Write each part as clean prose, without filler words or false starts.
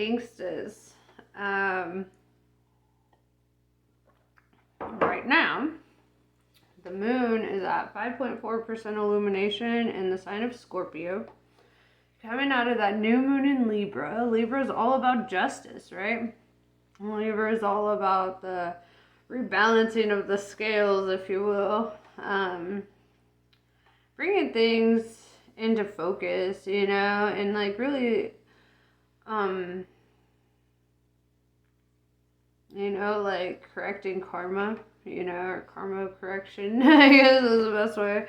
gangsters. Right now, the moon is at 5.4% illumination in the sign of Scorpio. Coming out of that new moon in Libra. Libra is all about justice, right? Libra is all about the rebalancing of the scales, if you will. Bringing things into focus, you know, and like really, you know, like correcting karma, you know, or karma correction, I guess is the best way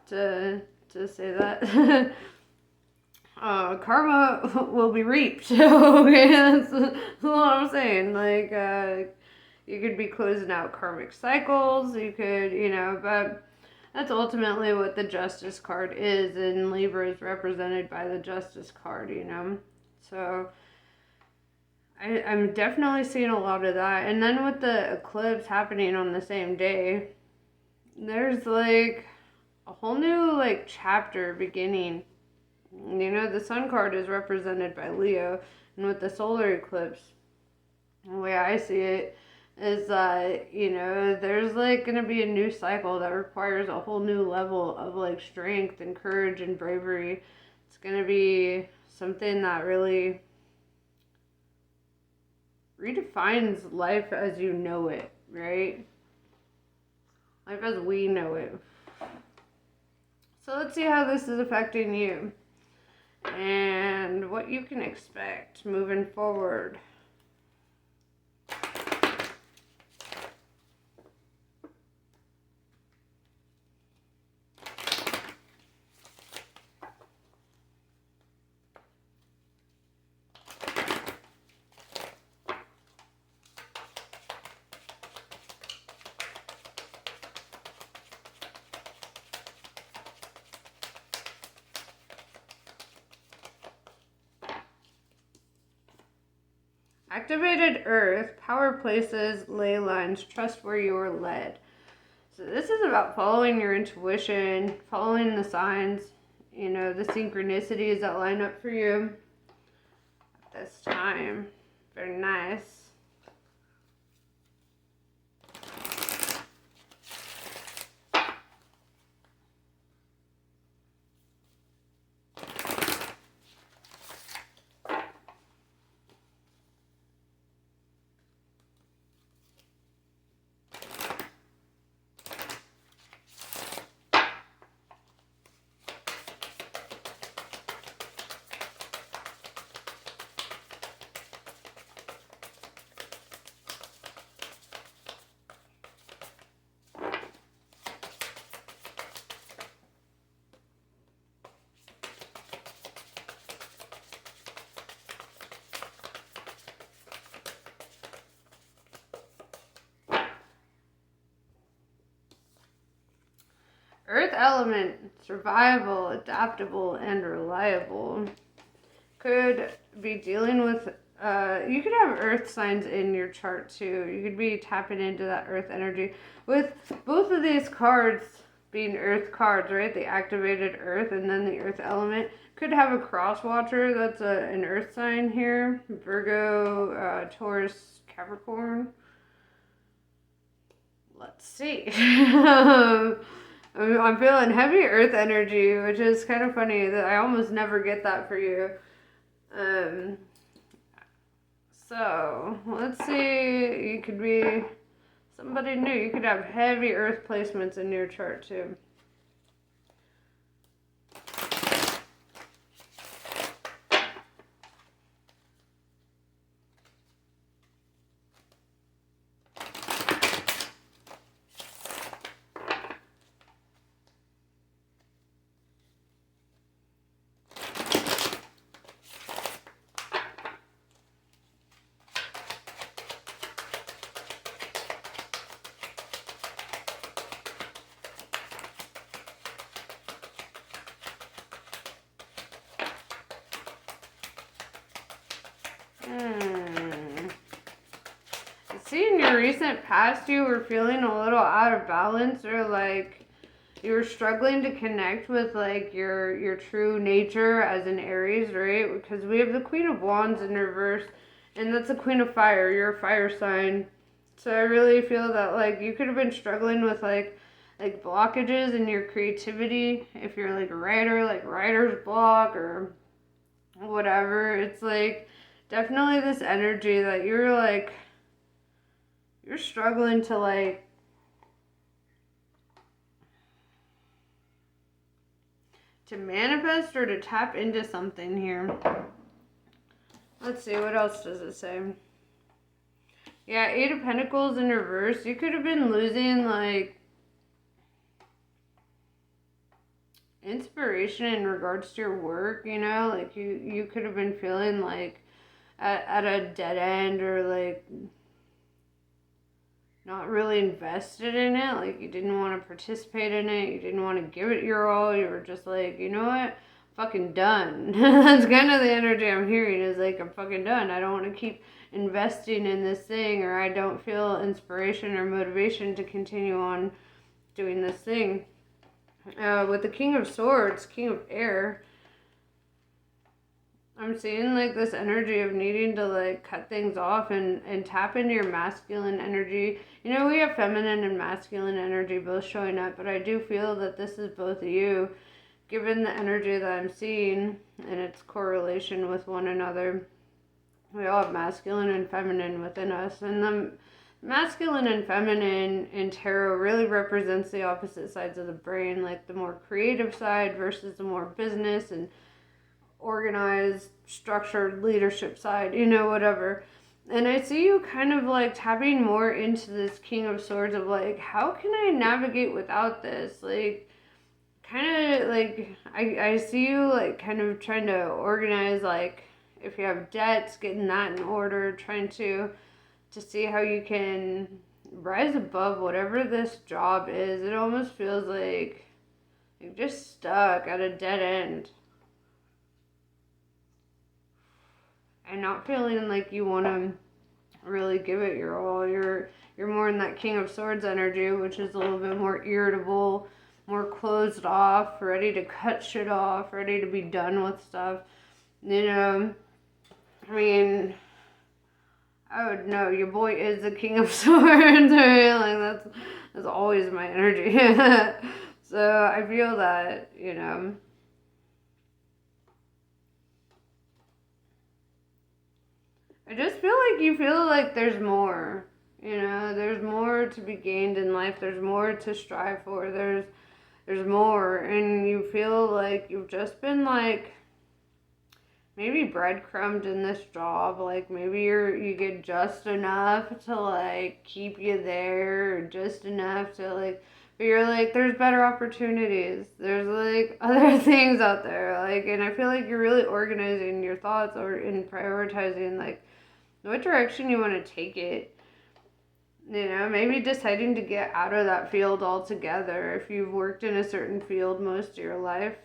to say that. Karma will be reaped. Okay, that's what I'm saying. Like, you could be closing out karmic cycles. You could, you know, but that's ultimately what the Justice card is, and Libra is represented by the Justice card, you know. So I'm definitely seeing a lot of that. And then with the eclipse happening on the same day, there's like a whole new like chapter beginning. You know, the sun card is represented by Leo, and with the solar eclipse, the way I see it is that, you know, there's like going to be a new cycle that requires a whole new level of like strength and courage and bravery. It's going to be something that really redefines life as you know it, right? Life as we know it. So let's see how this is affecting you and what you can expect moving forward. Activated Earth, power places, ley lines, trust where you are led. So this is about following your intuition, following the signs, you know, the synchronicities that line up for you at this time. Very nice. Earth element, survival, adaptable, and reliable. Could be dealing with, you could have earth signs in your chart too. You could be tapping into that earth energy. With both of these cards being earth cards, right? The activated earth and then the earth element. Could have a cross watcher, that's an earth sign here. Virgo, Taurus, Capricorn. Let's see. I'm feeling heavy earth energy, which is kind of funny that I almost never get that for you. So let's see, you could be somebody new. You could have heavy earth placements in your chart too. See, in your recent past, you were feeling a little out of balance, or like you were struggling to connect with like your true nature as an Aries, right? Because we have the Queen of Wands in reverse, And that's the Queen of Fire. You're a fire sign. So I really feel that like you could have been struggling with like blockages in your creativity. If you're like a writer, like writer's block or whatever. It's like definitely this energy that you're struggling to like to manifest or to tap into something here. Let's see, what else does it say? Yeah, Eight of Pentacles in reverse. You could have been losing like inspiration in regards to your work, you know? Like you could have been feeling like at a dead end or like not really invested in it. Like you didn't want to participate in it. You didn't want to give it your all. You were just like, you know what? Fucking done. That's kind of the energy I'm hearing is like, I'm fucking done. I don't want to keep investing in this thing, or I don't feel inspiration or motivation to continue on doing this thing. With the King of Swords, King of Air, I'm seeing like this energy of needing to like cut things off and tap into your masculine energy. You know, we have feminine and masculine energy both showing up, but I do feel that this is both of you, given the energy that I'm seeing and its correlation with one another. We all have masculine and feminine within us, and the masculine and feminine in tarot really represents the opposite sides of the brain, like the more creative side versus the more business and organized, structured leadership side, you know, whatever. And I see you kind of like tapping more into this King of Swords of like, how can I navigate without this? Like, kind of like, I see you like kind of trying to organize, like, if you have debts, getting that in order, trying to see how you can rise above whatever this job is. It almost feels like you're just stuck at a dead end. And not feeling like you want to really give it your all. You're more in that King of Swords energy, which is a little bit more irritable, more closed off, ready to cut shit off, ready to be done with stuff. You know, I mean, I would know your boy is the King of Swords. Right? Like that's always my energy. So I feel that, you know. I just feel like you feel like there's more. You know, there's more to be gained in life. There's more to strive for. There's more, and you feel like you've just been like maybe breadcrumbed in this job. Like maybe you get just enough to like keep you there, or just enough to like. But you're like, there's better opportunities. There's like other things out there. Like, and I feel like you're really organizing your thoughts or in prioritizing like what direction you want to take it. You know, maybe deciding to get out of that field altogether. If you've worked in a certain field most of your life,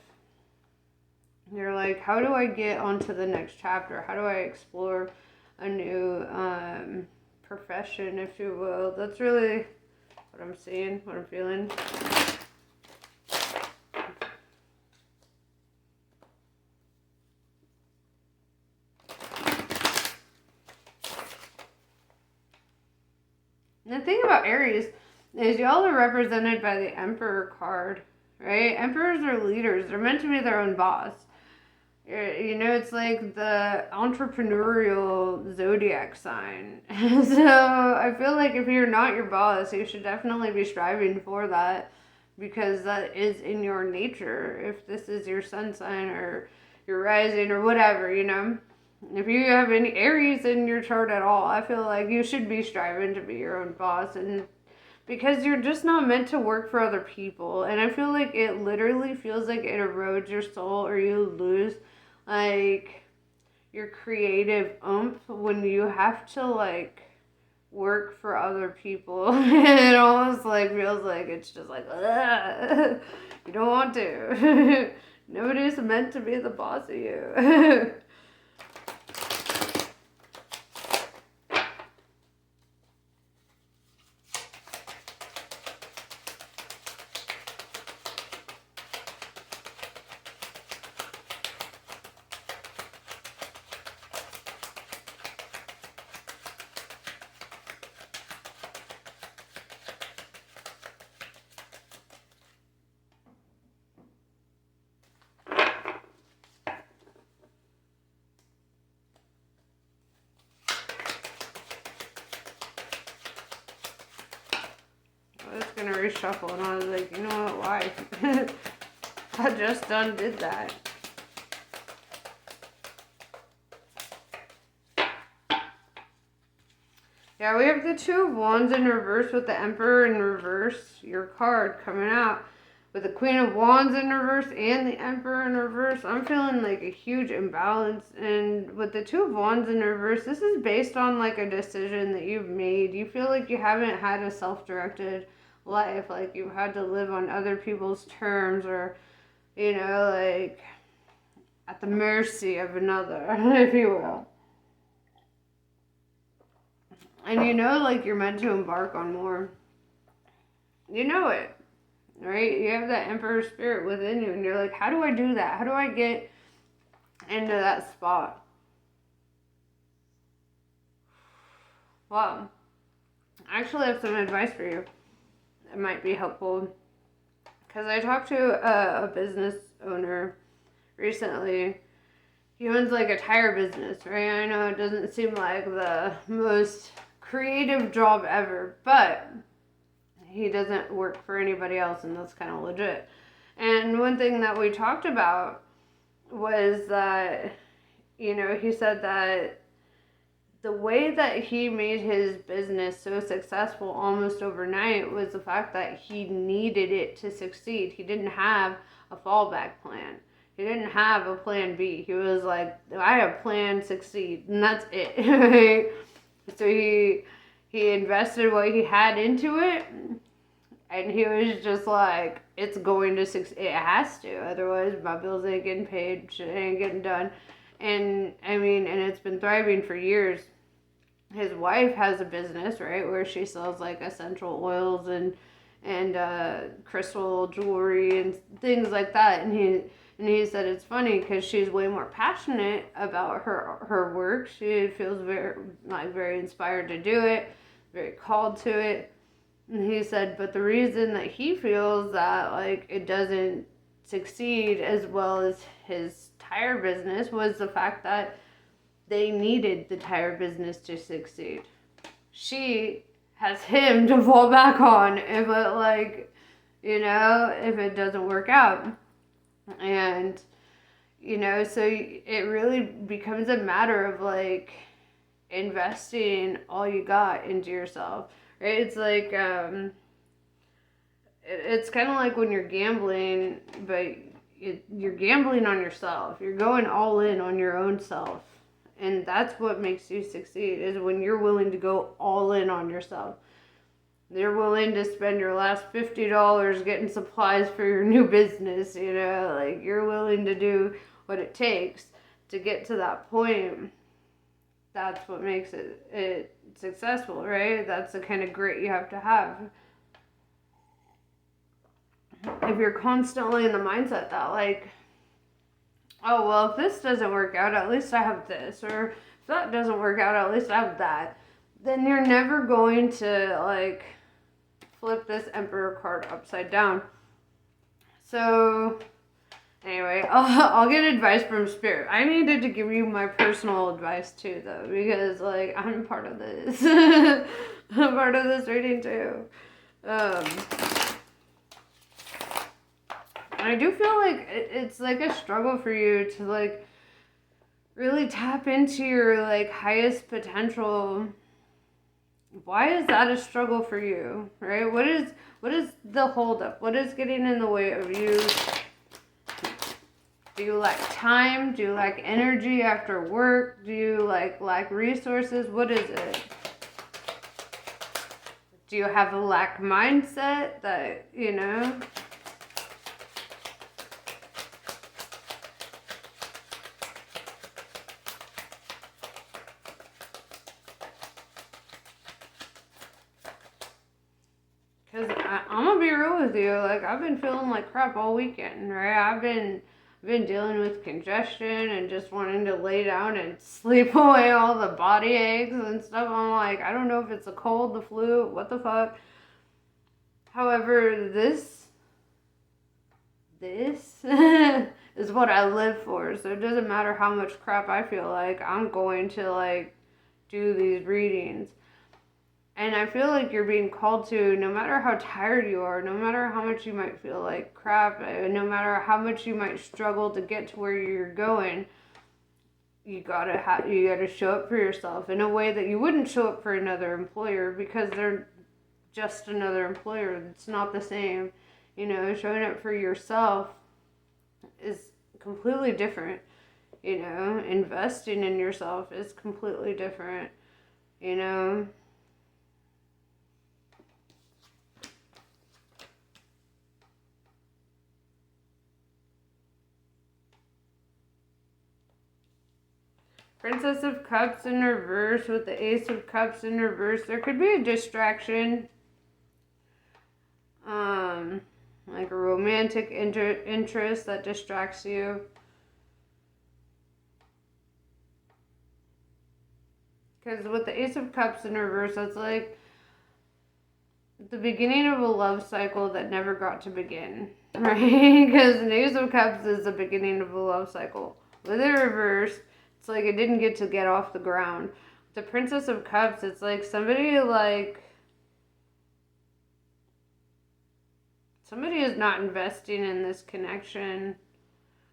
you're like, how do I get onto the next chapter? How do I explore a new profession, if you will? That's really what I'm seeing, what I'm feeling. And the thing about Aries is y'all are represented by the Emperor card, right? Emperors are leaders. They're meant to be their own boss. You know, it's like the entrepreneurial zodiac sign. So I feel like if you're not your boss, you should definitely be striving for that, because that is in your nature. If this is your sun sign or your rising or whatever, you know. If you have any Aries in your chart at all, I feel like you should be striving to be your own boss, and because you're just not meant to work for other people. And I feel like it literally feels like it erodes your soul, or you lose like your creative oomph when you have to like work for other people. It almost like feels like it's just like, ugh. You don't want to. Nobody's meant to be the boss of you. just going to reshuffle. And I was like, you know what, why? I just undid that. Yeah, we have the Two of Wands in reverse with the Emperor in reverse. Your card coming out with the Queen of Wands in reverse and the Emperor in reverse. I'm feeling like a huge imbalance. And with the Two of Wands in reverse, this is based on like a decision that you've made. You feel like you haven't had a self-directed life. Like you've had to live on other people's terms, or, you know, like at the mercy of another, if you will. And you know, like, you're meant to embark on more. You know it, right? You have that Emperor spirit within you, and you're like, how do I do that? How do I get into that spot? Well, I actually have some advice for you. It might be helpful. Because I talked to a business owner recently. He owns like a tire business, right? I know it doesn't seem like the most creative job ever, but he doesn't work for anybody else, and that's kind of legit. And one thing that we talked about was that, you know, he said that the way that he made his business so successful almost overnight was the fact that he needed it to succeed. He didn't have a fallback plan. He didn't have a plan B. He was like, I have plan succeed, and that's it. So he invested what he had into it, and he was just like, it's going to succeed. It has to, otherwise my bills ain't getting paid, shit ain't getting done. And I mean, and it's been thriving for years. His wife has a business, right, where she sells like essential oils and crystal jewelry and things like that. And he said it's funny because she's way more passionate about her work. She feels very inspired to do it, very called to it. And he said, but the reason that he feels that like it doesn't succeed as well as his tire business was the fact that they needed the tire business to succeed. She has him to fall back on if it, like, you know, if it doesn't work out. And, you know, so it really becomes a matter of like investing all you got into yourself, right? It's like, it's kind of like when you're gambling, but you're gambling on yourself. You're going all in on your own self. And that's what makes you succeed, is when you're willing to go all in on yourself. You're willing to spend your last $50 getting supplies for your new business, you know, like you're willing to do what it takes to get to that point. That's what makes it successful, right? That's the kind of grit you have to have. If you're constantly in the mindset that like, oh, well, if this doesn't work out, at least I have this. Or if that doesn't work out, at least I have that. Then you're never going to, like, flip this Emperor card upside down. So, anyway, I'll get advice from Spirit. I needed to give you my personal advice, too, though. Because, like, I'm part of this. I'm part of this reading, too. I do feel like it's like a struggle for you to like really tap into your like highest potential. Why is that a struggle for you, right? What is the holdup? What is getting in the way of you? Do you lack time? Do you lack energy after work? Do you like lack resources? What is it? Do you have a lack mindset that, you know? Because I'm going to be real with you. Like, I've been feeling like crap all weekend, right? I've been dealing with congestion and just wanting to lay down and sleep away all the body aches and stuff. I'm like, I don't know if it's a cold, the flu, what the fuck. However, this is what I live for. So it doesn't matter how much crap I feel like. I'm going to, like, do these readings. And I feel like you're being called to, no matter how tired you are, no matter how much you might feel like crap, no matter how much you might struggle to get to where you're going, you gotta show up for yourself in a way that you wouldn't show up for another employer, because they're just another employer. It's not the same. You know, showing up for yourself is completely different. You know, investing in yourself is completely different. You know, Princess of Cups in reverse with the Ace of Cups in reverse. There could be a distraction. Like a romantic interest that distracts you. Because with the Ace of Cups in reverse, that's like the beginning of a love cycle that never got to begin. Right? Because the Ace of Cups is the beginning of a love cycle. With it reversed, it's like it didn't get off the ground. The Princess of Cups, it's like somebody is not investing in this connection.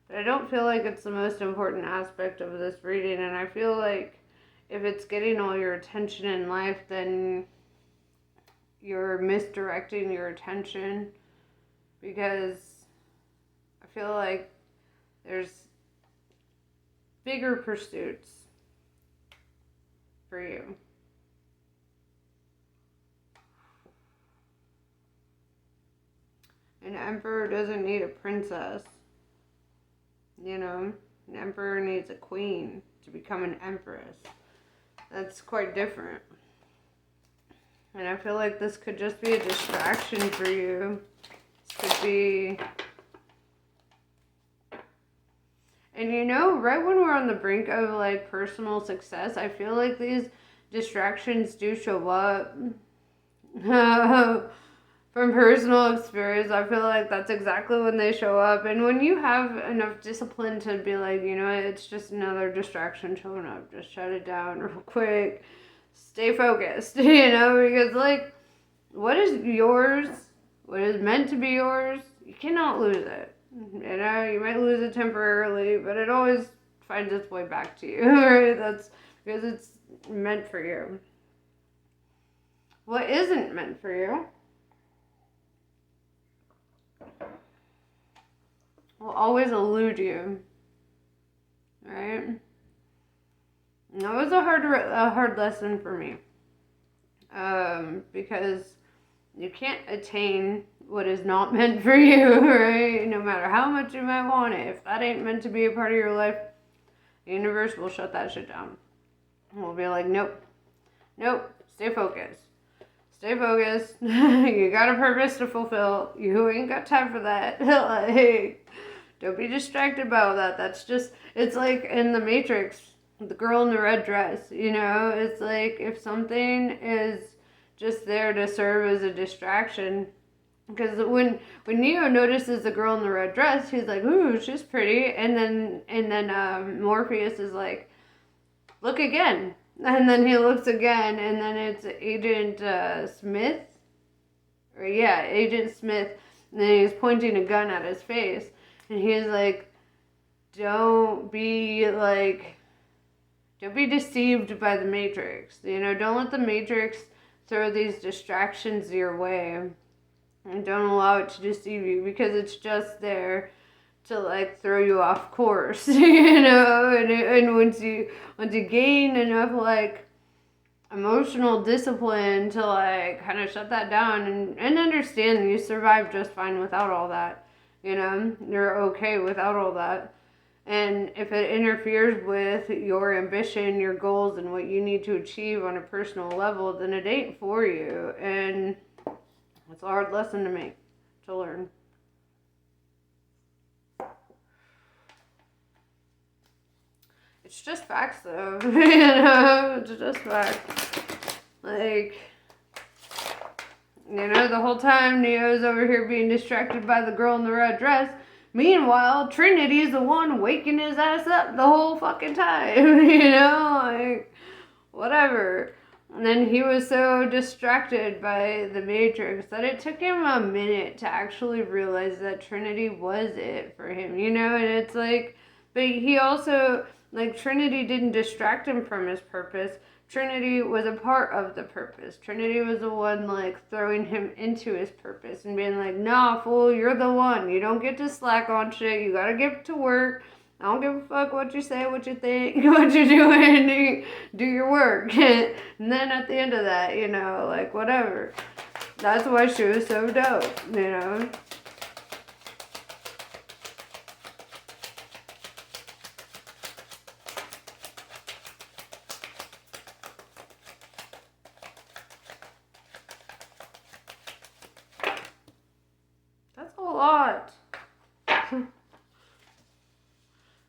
But I don't feel like it's the most important aspect of this reading. And I feel like if it's getting all your attention in life, then you're misdirecting your attention. Because I feel like there's bigger pursuits for you. An emperor doesn't need a princess. You know, an emperor needs a queen to become an empress. That's quite different. And I feel like this could just be a distraction for you. This could be... And you know, right when we're on the brink of like personal success, I feel like these distractions do show up. From personal experience, I feel like that's exactly when they show up. And when you have enough discipline to be like, you know, it's just another distraction showing up, just shut it down real quick. Stay focused, you know, because like what is yours, what is meant to be yours, you cannot lose it. You know, you might lose it temporarily, but it always finds its way back to you, right? That's because it's meant for you. What isn't meant for you will always elude you, right? And that was a hard lesson for me, because you can't attain what is not meant for you, right? No matter how much you might want it, if that ain't meant to be a part of your life, the universe will shut that shit down. And we'll be like, nope, stay focused. Stay focused. You got a purpose to fulfill. You ain't got time for that. Like, don't be distracted by all that. That's just, it's like in the Matrix, the girl in the red dress, you know? It's like if something is just there to serve as a distraction. Because when Neo notices the girl in the red dress, he's like, ooh, she's pretty. And then Morpheus is like, look again. And then he looks again, and then it's Agent Smith. Agent Smith. And then he's pointing a gun at his face. And he's like, don't be deceived by the Matrix. You know, don't let the Matrix throw these distractions your way. And don't allow it to deceive you, because it's just there to like throw you off course, you know, and once you gain enough like emotional discipline to like kind of shut that down and understand that you survive just fine without all that, you know, you're okay without all that. And if it interferes with your ambition, your goals, and what you need to achieve on a personal level, then it ain't for you. And it's a hard lesson to learn. It's just facts, though. You know, it's just facts. Like, you know, the whole time Neo's over here being distracted by the girl in the red dress. Meanwhile, Trinity's the one waking his ass up the whole fucking time. You know, like, whatever. And then he was so distracted by the Matrix that it took him a minute to actually realize that Trinity was it for him, you know? And it's like, but he also, like, Trinity didn't distract him from his purpose. Trinity was a part of the purpose. Trinity was the one, like, throwing him into his purpose and being like, nah, fool, you're the one. You don't get to slack on shit. You gotta get to work. I don't give a fuck what you say, what you think, what you're doing. Do your work. And then at the end of that, you know, like, whatever. That's why she was so dope, you know. That's a lot.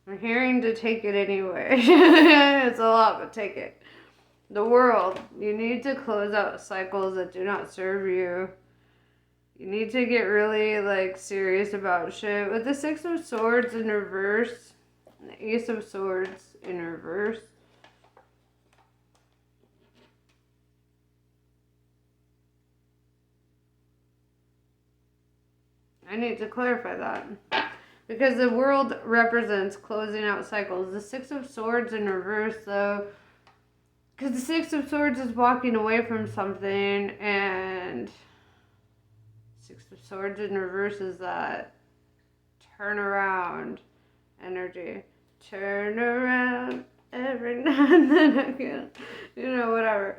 I'm hearing to take it anyway. It's a lot, but take it. The world. You need to close out cycles that do not serve you. You need to get really, like, serious about shit. With the Six of Swords in reverse, and the Ace of Swords in reverse, I need to clarify that. Because the world represents closing out cycles. The Six of Swords in reverse, though, because the Six of Swords is walking away from something, and Six of Swords in reverse is that turn around energy. Turn around every now and then again. You know, whatever.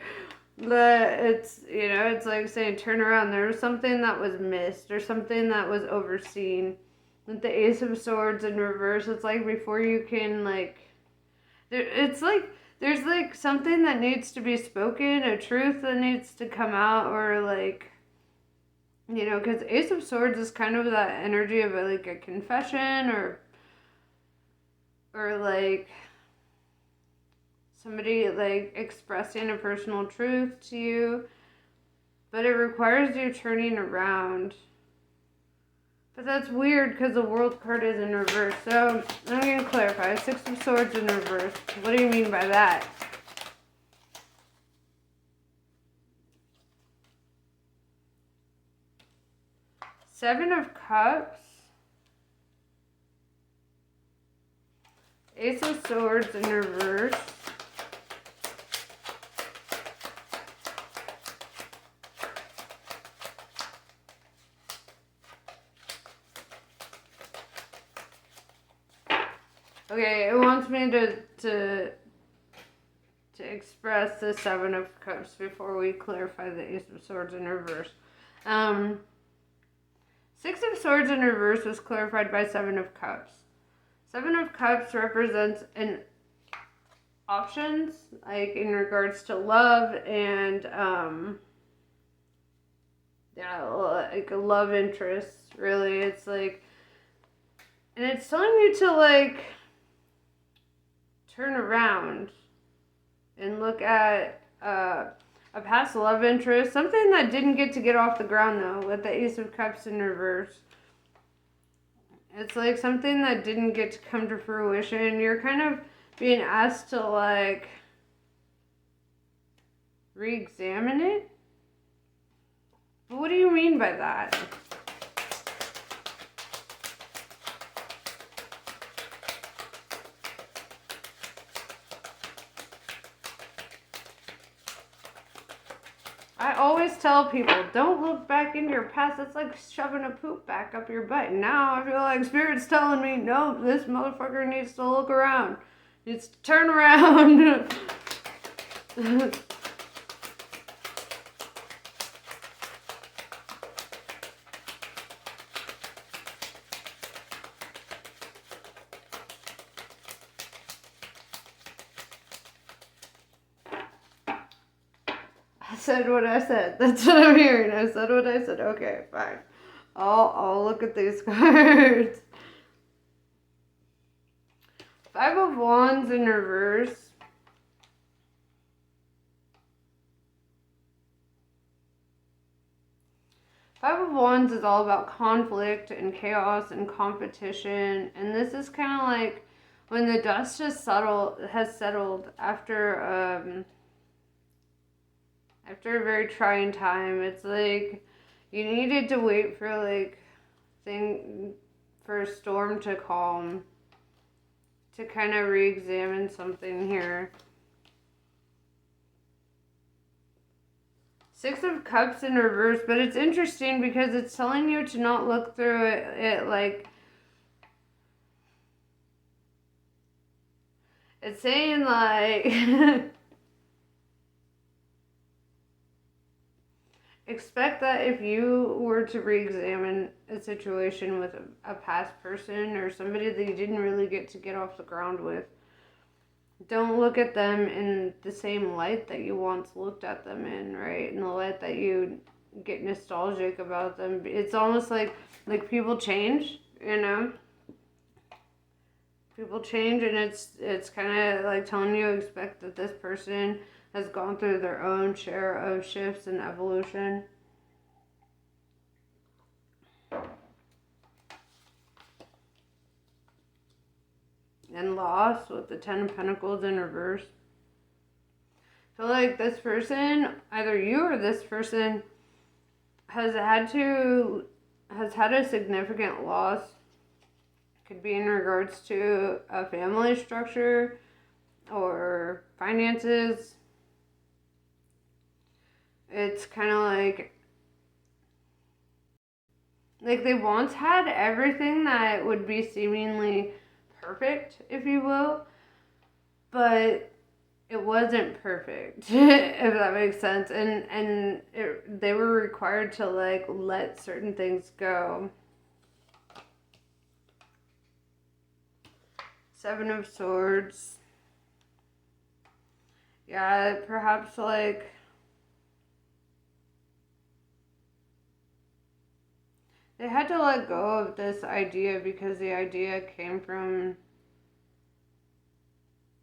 But it's, you know, it's like saying turn around. There was something that was missed or something that was overseen. With the Ace of Swords in reverse, it's like before you can, like, it's like there's like something that needs to be spoken, a truth that needs to come out, or like, you know, because Ace of Swords is kind of that energy of like a confession or like somebody like expressing a personal truth to you, but it requires you turning around. But that's weird because the World card is in reverse. So I'm going to clarify. Six of Swords in reverse. What do you mean by that? Seven of Cups. Ace of Swords in reverse. Okay, it wants me to express the Seven of Cups before we clarify the Ace of Swords in reverse. Six of Swords in reverse was clarified by Seven of Cups. Seven of Cups represents an options, like in regards to love and yeah, like a love interest. Really, it's like, and it's telling you to like turn around and look at a past love interest, something that didn't get off the ground though, with the Ace of Cups in reverse. It's like something that didn't get to come to fruition. You're kind of being asked to like re-examine it. But what do you mean by that? I always tell people, don't look back into your past. It's like shoving a poop back up your butt. Now I feel like Spirit's telling me, no, this motherfucker needs to look around. Needs to turn around. I said what I said. That's what I'm hearing. I said what I said. Okay, fine. I'll look at these cards. Five of Wands in reverse. Five of Wands is all about conflict and chaos and competition. And this is kind of like when the dust has settled after After a very trying time, it's like you needed to wait for like for a storm to calm to kind of re-examine something here. Six of Cups in reverse, but it's interesting because it's telling you to not look through it like it's saying like expect that if you were to re-examine a situation with a past person or somebody that you didn't really get off the ground with, don't look at them in the same light that you once looked at them in, right? In the light that you get nostalgic about them. It's almost like people change, you know? People change, and it's kind of like telling you expect that this person has gone through their own share of shifts and evolution. And loss with the Ten of Pentacles in reverse. So like this person, either you or this person has had a significant loss. Could be in regards to a family structure or finances. It's kind of like they once had everything that would be seemingly perfect, if you will, but it wasn't perfect, if that makes sense. And they were required to like let certain things go. Seven of Swords. Yeah, perhaps like they had to let go of this idea because the idea came from,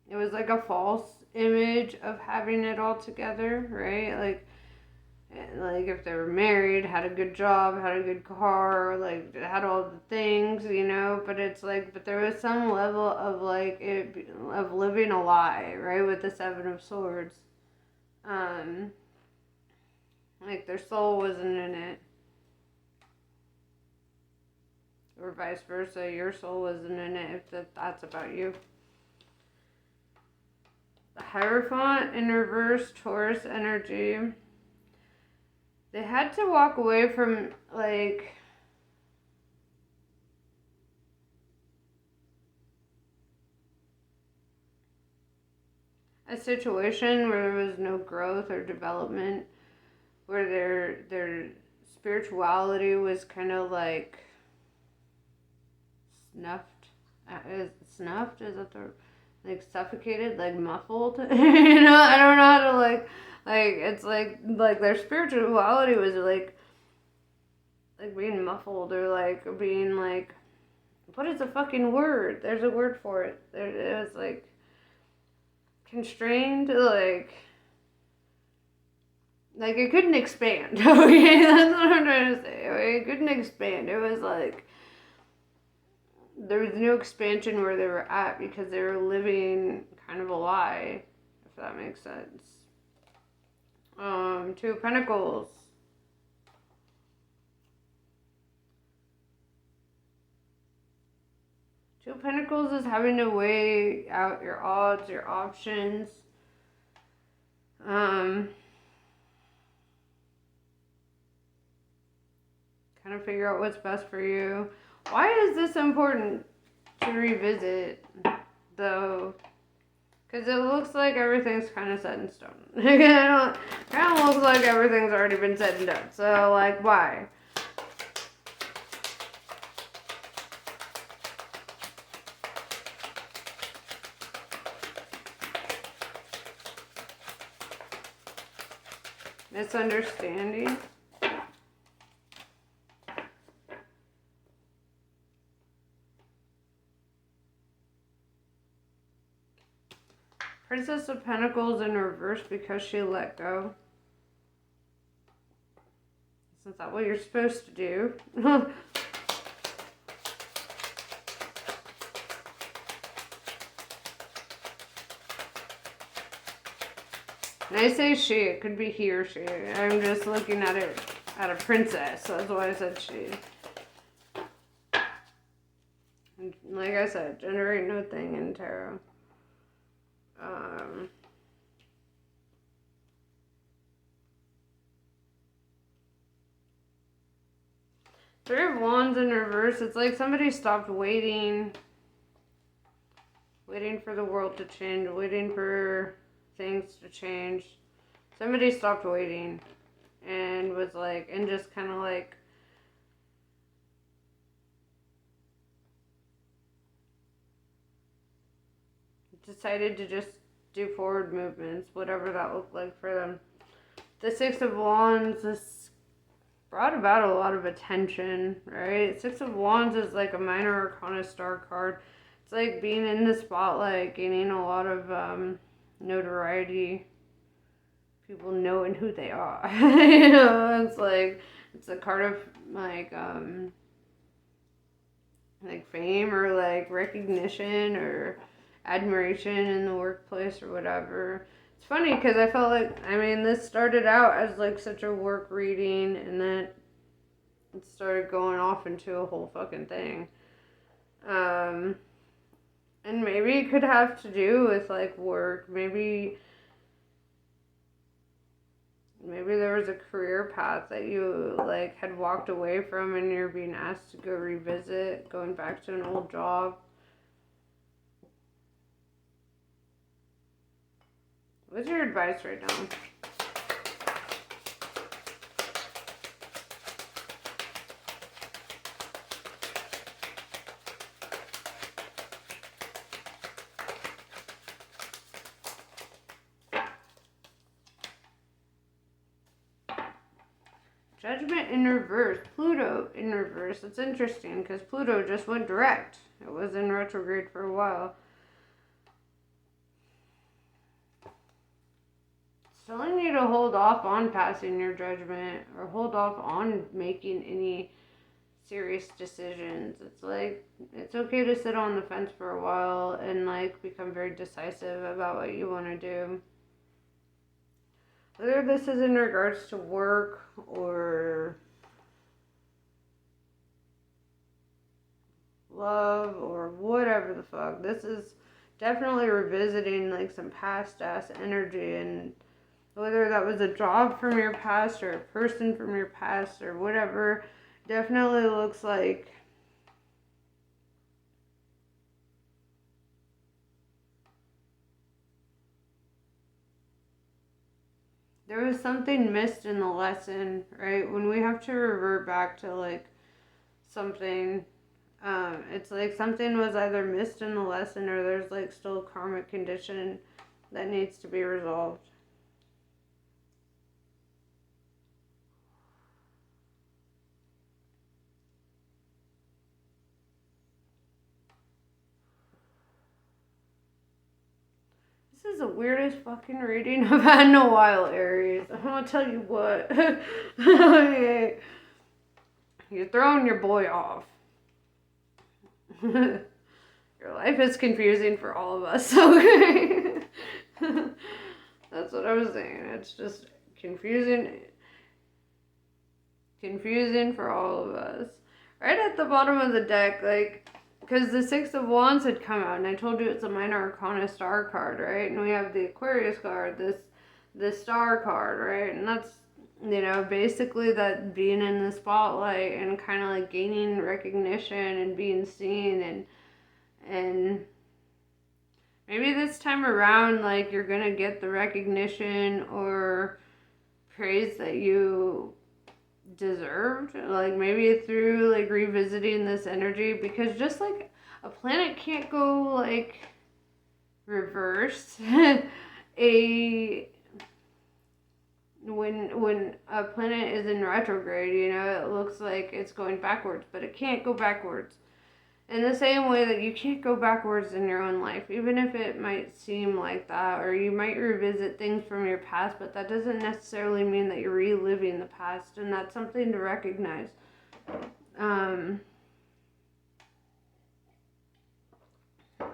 it was like a false image of having it all together, right? Like if they were married, had a good job, had a good car, like had all the things, you know, but it's like, but there was some level of like of living a lie, right? With the Seven of Swords. Like their soul wasn't in it. Or vice versa, your soul wasn't in it if that's about you. The Hierophant in reverse, Taurus energy. They had to walk away from like a situation where there was no growth or development, where their spirituality was kind of like snuffed. Snuffed? Is that the like suffocated, like muffled? You know, I don't know how to like it's like their spirituality was like being muffled or like being like, what is the fucking word? There's a word for it. It was like constrained, like it couldn't expand. Okay, that's what I'm trying to say. Okay? It couldn't expand. It was like there was no expansion where they were at because they were living kind of a lie, if that makes sense. Two of Pentacles. Two of Pentacles is having to weigh out your odds, your options. Kind of figure out what's best for you. Why is this important to revisit, though? Because it looks like everything's kind of set in stone. It kind of looks like everything's already been said and done. So, like, why? Misunderstanding. Princess of Pentacles in reverse because she let go. Isn't that what you're supposed to do? And I say she, it could be he or she. I'm just looking at it at a princess, so that's why I said she. And like I said, gender ain't no thing in tarot. Three of Wands in reverse, it's like somebody stopped waiting for the world to change, waiting for things to change. Somebody stopped waiting and was like, and just kind of like, decided to just do forward movements, whatever that looked like for them. The Six of Wands, this brought about a lot of attention, right? Six of Wands is like a minor arcana star card. It's like being in the spotlight, gaining a lot of notoriety, people knowing who they are. You know, it's like, it's a card of like fame or like recognition or admiration in the workplace or whatever. It's funny because I felt like, I mean, this started out as like such a work reading, and then it started going off into a whole fucking thing. And maybe it could have to do with like work. Maybe there was a career path that you like had walked away from and you're being asked to go revisit, going back to an old job. What's your advice right now? Judgment in reverse. Pluto in reverse. It's interesting because Pluto just went direct. It was in retrograde for a while. Telling you to hold off on passing your judgment or hold off on making any serious decisions. It's like, it's okay to sit on the fence for a while and like become very decisive about what you want to do. Whether this is in regards to work or love or whatever the fuck, this is definitely revisiting like some past ass energy, and whether that was a job from your past or a person from your past or whatever, definitely looks like there was something missed in the lesson, right? When we have to revert back to like something, it's like something was either missed in the lesson or there's like still a karmic condition that needs to be resolved. This is the weirdest fucking reading I've had in a while, Aries. I'm gonna tell you what. You're throwing your boy off. Your life is confusing for all of us, okay? That's what I was saying. It's just confusing for all of us. Right at the bottom of the deck, like, because the Six of Wands had come out, and I told you it's a minor arcana star card, right? And we have the Aquarius card, this star card, right? And that's, you know, basically that being in the spotlight and kind of like gaining recognition and being seen, and maybe this time around, like, you're gonna get the recognition or praise that you deserved, like maybe through like revisiting this energy, because just like a planet can't go like reverse when a planet is in retrograde, you know, it looks like it's going backwards, but it can't go backwards. In the same way that you can't go backwards in your own life, even if it might seem like that, or you might revisit things from your past, but that doesn't necessarily mean that you're reliving the past, and that's something to recognize.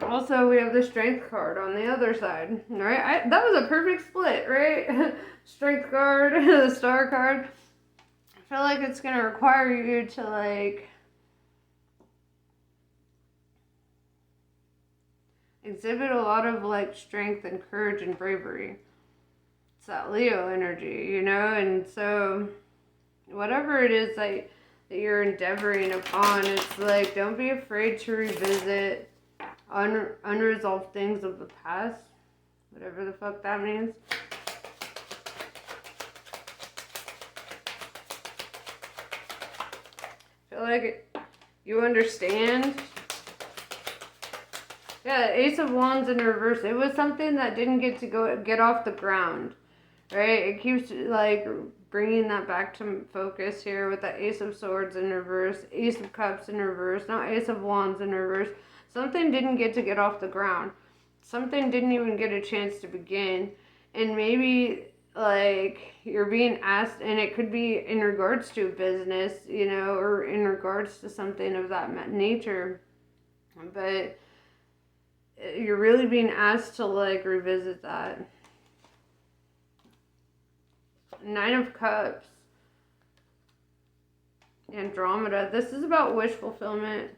Also, we have the Strength card on the other side, right? That was a perfect split, right? Strength card, the Star card. I feel like it's going to require you to, like, exhibit a lot of, like, strength and courage and bravery. It's that Leo energy, you know? And so, whatever it is that you're endeavoring upon, it's like, don't be afraid to revisit unresolved things of the past, whatever the fuck that means. I feel like you understand. Yeah, Ace of Wands in reverse. It was something that didn't get off the ground, right? It keeps like bringing that back to focus here with the Ace of Swords in reverse, Ace of Cups in reverse, now Ace of Wands in reverse. Something didn't get off the ground. Something didn't even get a chance to begin. And maybe like you're being asked, and it could be in regards to business, you know, or in regards to something of that nature. But you're really being asked to like revisit that. Nine of Cups. Andromeda. This is about wish fulfillment.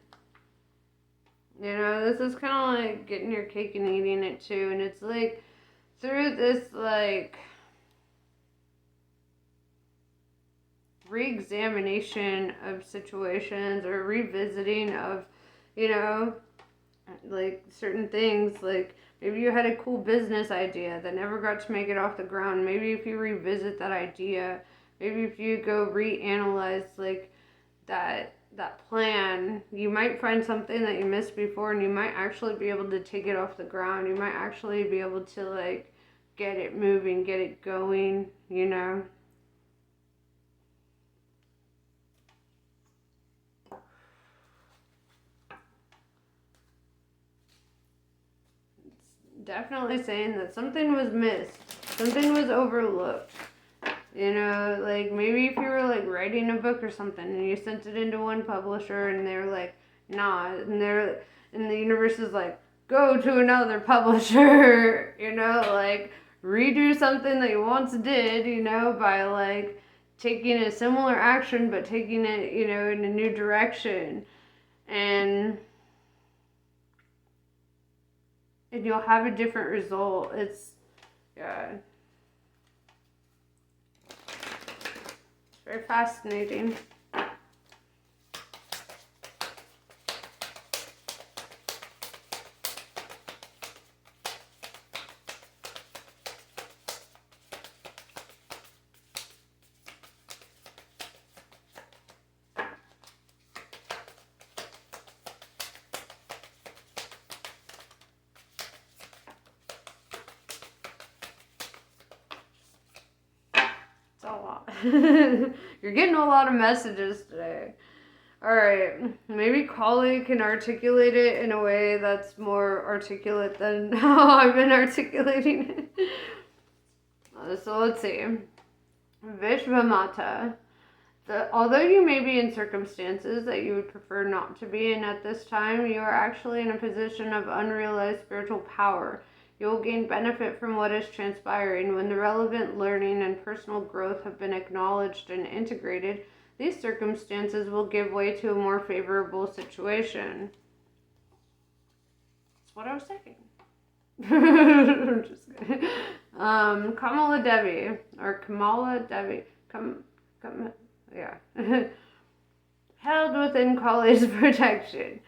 You know, this is kind of like getting your cake and eating it too. And it's like through this like re-examination of situations or revisiting of, you know, like certain things, like maybe you had a cool business idea that never got to make it off the ground. Maybe if you revisit that idea, maybe if you go reanalyze like that plan, you might find something that you missed before, and you might actually be able to take it off the ground. You might actually be able to like get it moving, get it going, you know. Definitely saying that something was missed, something was overlooked. You know, like maybe if you were like writing a book or something and you sent it into one publisher and they're like, nah, and the universe is like, go to another publisher, you know, like redo something that you once did, you know, by like taking a similar action but taking it, you know, in a new direction. And you'll have a different result. It's, yeah. It's very fascinating. A lot. You're getting a lot of messages today. Alright, maybe Kali can articulate it in a way that's more articulate than how I've been articulating it. So let's see. Vishvamata. Although you may be in circumstances that you would prefer not to be in at this time, you are actually in a position of unrealized spiritual power. You will gain benefit from what is transpiring. When the relevant learning and personal growth have been acknowledged and integrated, these circumstances will give way to a more favorable situation. That's what I was saying. I'm just kidding. Kamala Devi, or Kamala Devi. Yeah. Held within Kali's protection.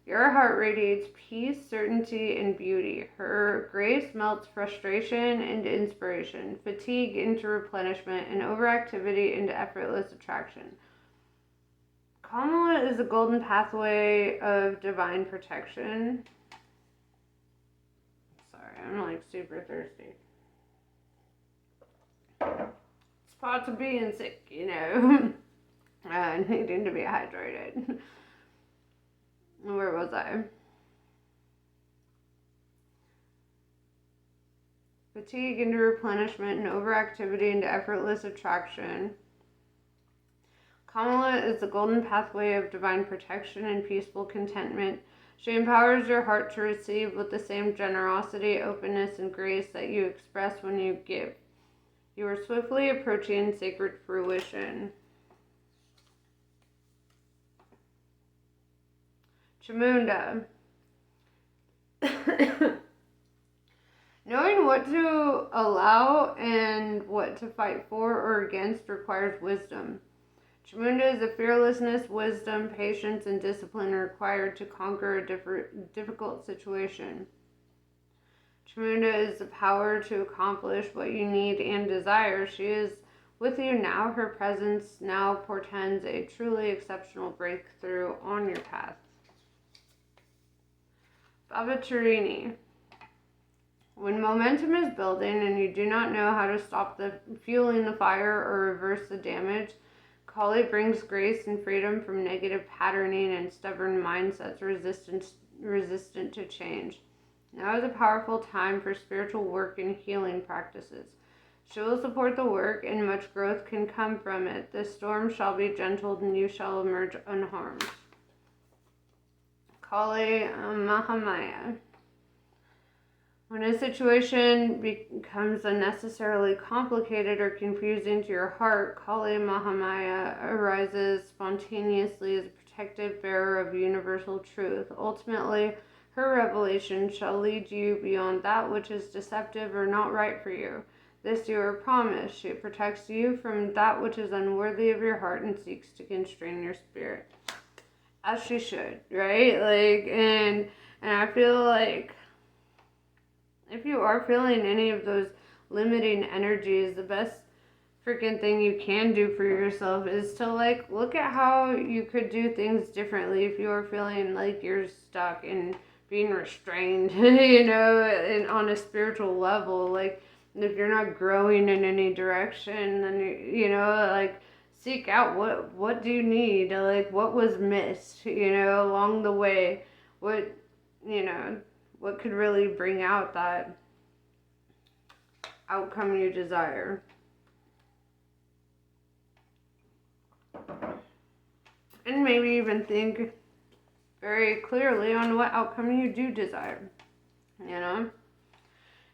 Your heart radiates peace, certainty, and beauty. Her grace melts frustration into inspiration, fatigue into replenishment, and overactivity into effortless attraction. Kamala is the golden pathway of divine protection. Sorry, I'm like super thirsty. It's part of being sick, you know. Needing to be hydrated. Where was I? Fatigue into replenishment and overactivity into effortless attraction. Kamala is the golden pathway of divine protection and peaceful contentment. She empowers your heart to receive with the same generosity, openness, and grace that you express when you give. You are swiftly approaching sacred fruition. Chamunda. Knowing what to allow and what to fight for or against requires wisdom. Chamunda is the fearlessness, wisdom, patience, and discipline required to conquer a difficult situation. Chamunda is the power to accomplish what you need and desire. She is with you now. Her presence now portends a truly exceptional breakthrough on your path. Bavacharini. When momentum is building and you do not know how to stop the fueling the fire or reverse the damage, Kali brings grace and freedom from negative patterning and stubborn mindsets resistant to change. Now is a powerful time for spiritual work and healing practices. She will support the work, and much growth can come from it. The storm shall be gentled, and you shall emerge unharmed. Kali Mahamaya. When a situation becomes unnecessarily complicated or confusing to your heart, Kali Mahamaya arises spontaneously as a protective bearer of universal truth. Ultimately, her revelation shall lead you beyond that which is deceptive or not right for you. This you are promised. She protects you from that which is unworthy of your heart and seeks to constrain your spirit. As she should, right? And I feel like if you are feeling any of those limiting energies, the best freaking thing you can do for yourself is to look at how you could do things differently if you are feeling like you're stuck and being restrained, and on a spiritual level. Like, if you're not growing in any direction, then seek out what do you need, what was missed, along the way, what could really bring out that outcome you desire. And maybe even think very clearly on what outcome you do desire.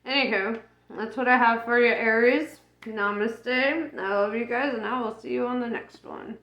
Anywho, that's what I have for you, Aries. Namaste. I love you guys, and I will see you on the next one.